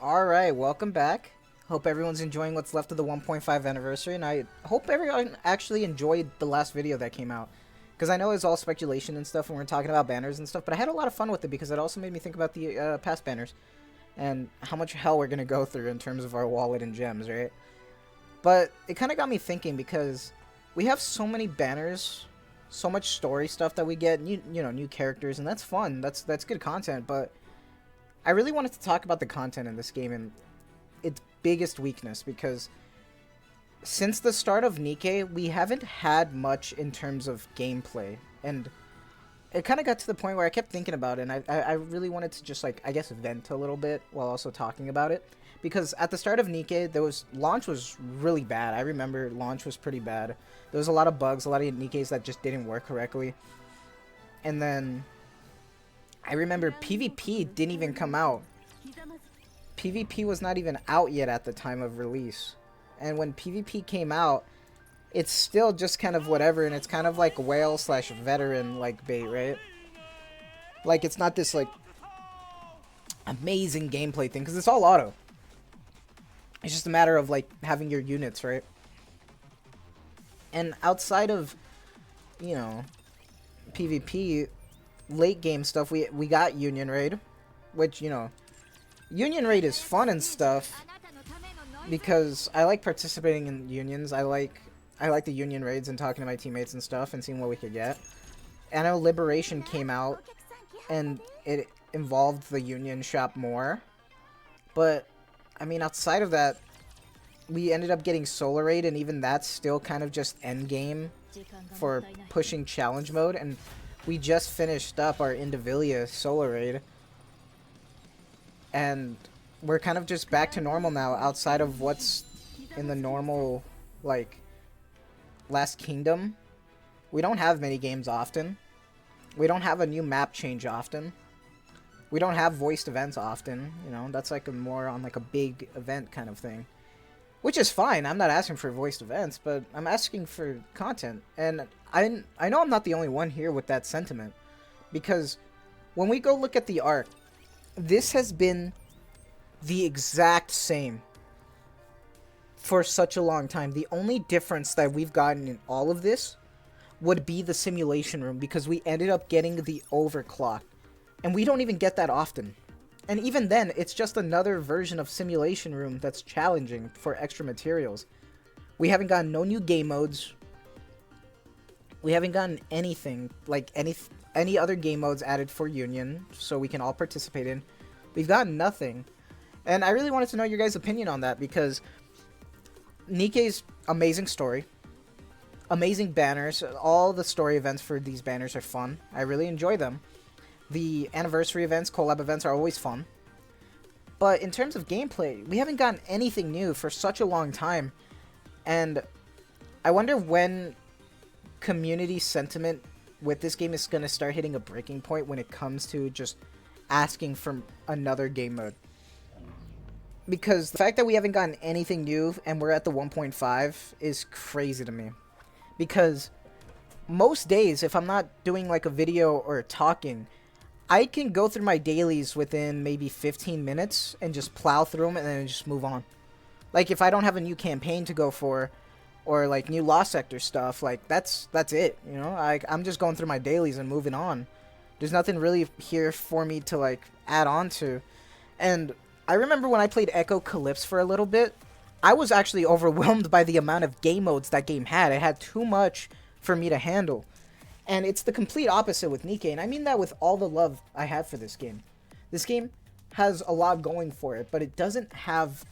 Alright, welcome back. Hope everyone's enjoying what's left of the 1.5 anniversary, and I hope everyone actually enjoyed the last video that came out. Because I know it's all speculation and stuff, and we're talking about banners and stuff, but I had a lot of fun with it because it also made me think about the past banners. And how much hell we're going to go through in terms of our wallet and gems, right? But it kind of got me thinking because we have so many banners, so much story stuff that we get, new characters, and that's fun. That's good content, but I really wanted to talk about the content in this game and its biggest weakness, because since the start of Nikke, we haven't had much in terms of gameplay, and it kind of got to the point where I kept thinking about it, and I really wanted to just, like, I guess vent a little bit while also talking about it, because at the start of Nikke, launch was really bad. I remember launch was pretty bad. There was a lot of bugs, a lot of Nikkes that just didn't work correctly, and then I remember PvP didn't even come out. PvP was not even out yet at the time of release. And when PvP came out, it's still just kind of whatever, and it's kind of like whale slash veteran like bait, right? Like, it's not this like amazing gameplay thing, because it's all auto. It's just a matter of like having your units, right? And outside of, PvP, late game stuff, we got Union Raid, which, Union Raid is fun and stuff because I like participating in unions. I like the Union Raids and talking to my teammates and stuff and seeing what we could get. I know Liberation came out and it involved the Union shop more, but I mean, outside of that, we ended up getting Solar Raid, and even that's still kind of just end game for pushing challenge mode. And we just finished up our Indivilia Solar Raid, and we're kind of just back to normal now, outside of what's in the normal, like, Last Kingdom. We don't have mini games often. We don't have a new map change often. We don't have voiced events often, that's like more on like a big event kind of thing. Which is fine, I'm not asking for voiced events, but I'm asking for content. And I know I'm not the only one here with that sentiment. Because when we go look at the art, this has been the exact same for such a long time. The only difference that we've gotten in all of this would be the simulation room, because we ended up getting the overclock. And we don't even get that often. And even then, it's just another version of simulation room that's challenging for extra materials. We haven't gotten no new game modes. We haven't gotten anything, like any other game modes added for Union, so we can all participate in. We've gotten nothing. And I really wanted to know your guys' opinion on that, because Nikke's amazing story, amazing banners, all the story events for these banners are fun. I really enjoy them. The anniversary events, collab events are always fun. But in terms of gameplay, we haven't gotten anything new for such a long time. And I wonder when community sentiment with this game is going to start hitting a breaking point when it comes to just asking for another game mode. Because the fact that we haven't gotten anything new and we're at the 1.5 is crazy to me. Because most days, if I'm not doing like a video or talking, I can go through my dailies within maybe 15 minutes and just plow through them and then just move on. Like, if I don't have a new campaign to go for, or like new Lost Sector stuff, like that's it, I'm just going through my dailies and moving on. There's nothing really here for me to like add on to. And I remember when I played Echo Calypse for a little bit, I was actually overwhelmed by the amount of game modes that game had. It had too much for me to handle. And it's the complete opposite with Nikke, and I mean that with all the love I have for this game. This game has a lot going for it, but it doesn't have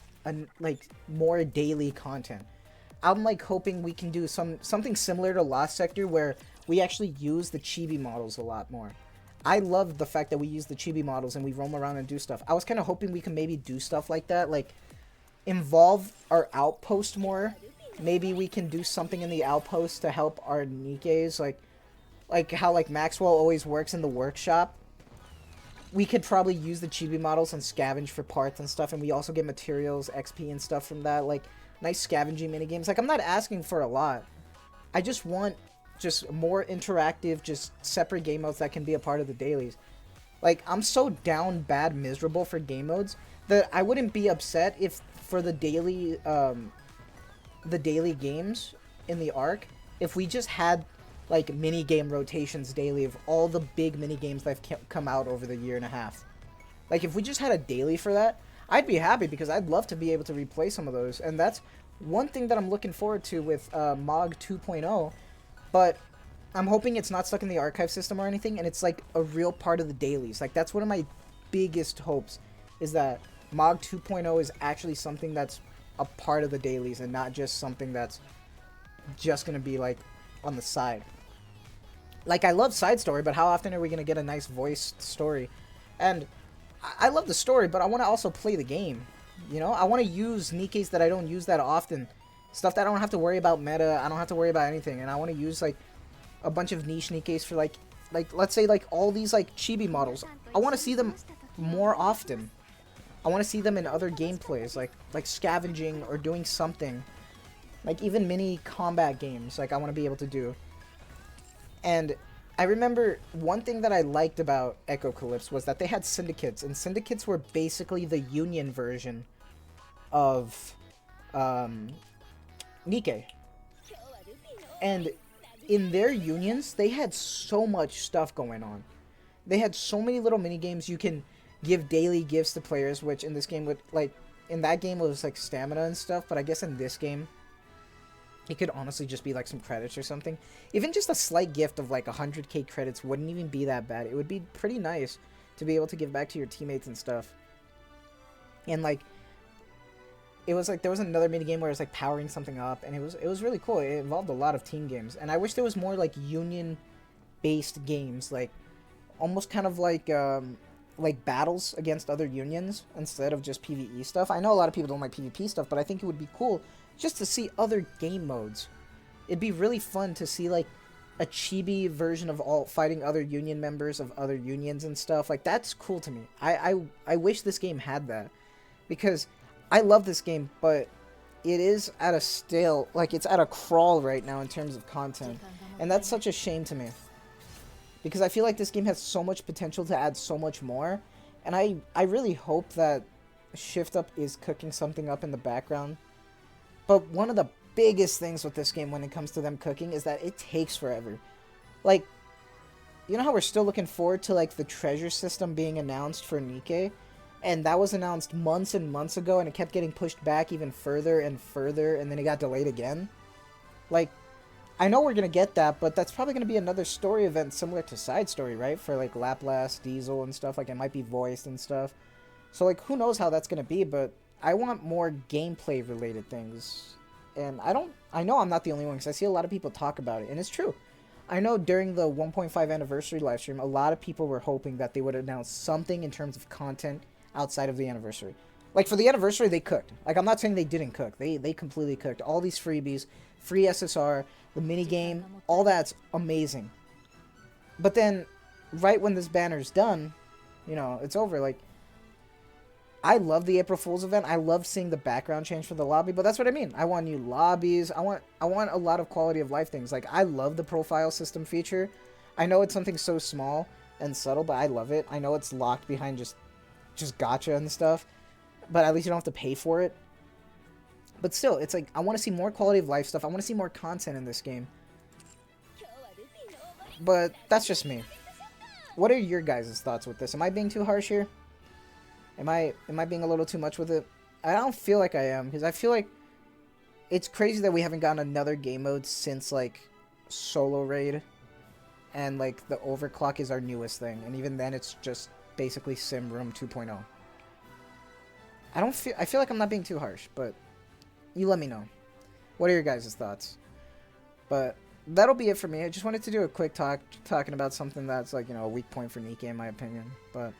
more daily content. I'm like hoping we can do something similar to Lost Sector, where we actually use the chibi models a lot more. I love the fact that we use the chibi models and we roam around and do stuff. I was kind of hoping we can maybe do stuff like that, like involve our outpost more. Maybe we can do something in the outpost to help our Nikkes, like how like Maxwell always works in the workshop. We could probably use the chibi models and scavenge for parts and stuff, and we also get materials, XP and stuff from that, like nice scavenging minigames. Like, I'm not asking for a lot. I just want just more interactive, just separate game modes that can be a part of the dailies. Like, I'm so down bad miserable for game modes I wouldn't be upset if for the daily games in the arc, if we just had like mini game rotations daily of all the big mini games that have come out over the year and a half. Like if we just had a daily for that, I'd be happy because I'd love to be able to replay some of those. And that's one thing that I'm looking forward to with MOG 2.0. But I'm hoping it's not stuck in the archive system or anything, and it's like a real part of the dailies. Like that's one of my biggest hopes, is that MOG 2.0 is actually something that's a part of the dailies and not just something that's just gonna be like on the side. Like I love side story, but how often are we gonna get a nice voiced story? And I love the story, but I want to also play the game. You know, I want to use Nikkes that I don't use that often, stuff that I don't have to worry about meta. I don't have to worry about anything, and I want to use like a bunch of niche Nikkes for like let's say like all these like chibi models. I want to see them more often. I want to see them in other gameplays, like scavenging or doing something, like even mini combat games. Like I want to be able to do. And I remember one thing that I liked about Echo Calypse was that they had syndicates, and syndicates were basically the union version of Nikke. And in their unions, they had so much stuff going on. They had so many little mini games. You can give daily gifts to players, which in this game would like in that game was like stamina and stuff, but I guess in this game it could honestly just be like some credits or something. Even just a slight gift of like 100k credits wouldn't even be that bad. It would be pretty nice to be able to give back to your teammates and stuff. And like it was like there was another mini game where it was like powering something up, and it was really cool. It involved a lot of team games, and I wish there was more like union based games, like almost kind of like battles against other unions instead of just PvE stuff. I know a lot of people don't like PvP stuff, but I think it would be cool just to see other game modes. It'd be really fun to see like a chibi version of all fighting other union members of other unions and stuff. Like that's cool to me. I wish this game had that, because I love this game, but it is at a stale, like it's at a crawl right now in terms of content, and that's such a shame to me, because I feel like this game has so much potential to add so much more, and I really hope that Shift Up is cooking something up in the background. But one of the biggest things with this game when it comes to them cooking is that it takes forever. Like, you know how we're still looking forward to like the treasure system being announced for Nikke? And that was announced months and months ago, and it kept getting pushed back even further and further, and then it got delayed again. Like, I know we're going to get that, but that's probably going to be another story event similar to Side Story, right? For like Laplace, Diesel, and stuff. Like, it might be voiced and stuff. So, like, who knows how that's going to be, but I want more gameplay related things. And I know I'm not the only one, because I see a lot of people talk about it, and it's true. I know during the 1.5 anniversary livestream, a lot of people were hoping that they would announce something in terms of content outside of the anniversary. Like, for the anniversary, they cooked. Like, I'm not saying they didn't cook. They completely cooked. All these freebies, free SSR, the minigame, all that's amazing. But then, right when this banner's done, you know, it's over. Like, I love the April Fool's event. I love seeing the background change for the lobby, but that's what I mean. I want new lobbies. I want a lot of quality of life things. Like, I love the profile system feature. I know it's something so small and subtle, but I love it. I know it's locked behind just gacha and stuff, but at least you don't have to pay for it. But still, it's like, I want to see more quality of life stuff. I want to see more content in this game. But that's just me. What are your guys' thoughts with this? Am I being too harsh here? Am I being a little too much with it? I don't feel like I am, because I feel like it's crazy that we haven't gotten another game mode since like Solo Raid, and like the overclock is our newest thing, and even then it's just basically Sim Room 2.0. I feel like I'm not being too harsh, but you let me know. What are your guys' thoughts? But that'll be it for me. I just wanted to do a quick talking about something that's like, you know, a weak point for Nikke in my opinion. But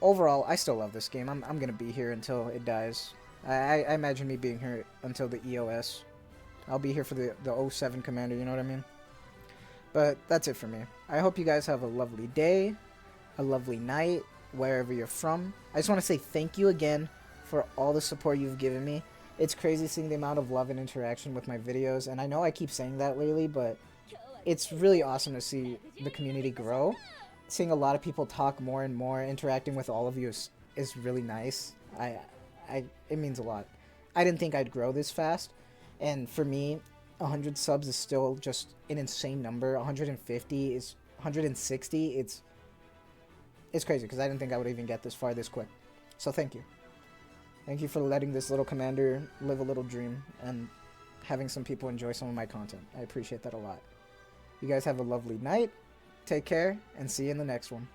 overall, I still love this game. I'm gonna be here until it dies. I imagine me being here until the EOS. I'll be here for the 07 Commander, you know what I mean? But that's it for me. I hope you guys have a lovely day, a lovely night, wherever you're from. I just want to say thank you again for all the support you've given me. It's crazy seeing the amount of love and interaction with my videos, and I know I keep saying that lately, but it's really awesome to see the community grow. Seeing a lot of people talk more and more, interacting with all of you is really nice. It means a lot. I didn't think I'd grow this fast, and for me, 100 subs is still just an insane number. 150 is 160. It's crazy because I didn't think I would even get this far this quick. So thank you. Thank you for letting this little commander live a little dream and having some people enjoy some of my content. I appreciate that a lot. You guys have a lovely night. Take care and see you in the next one.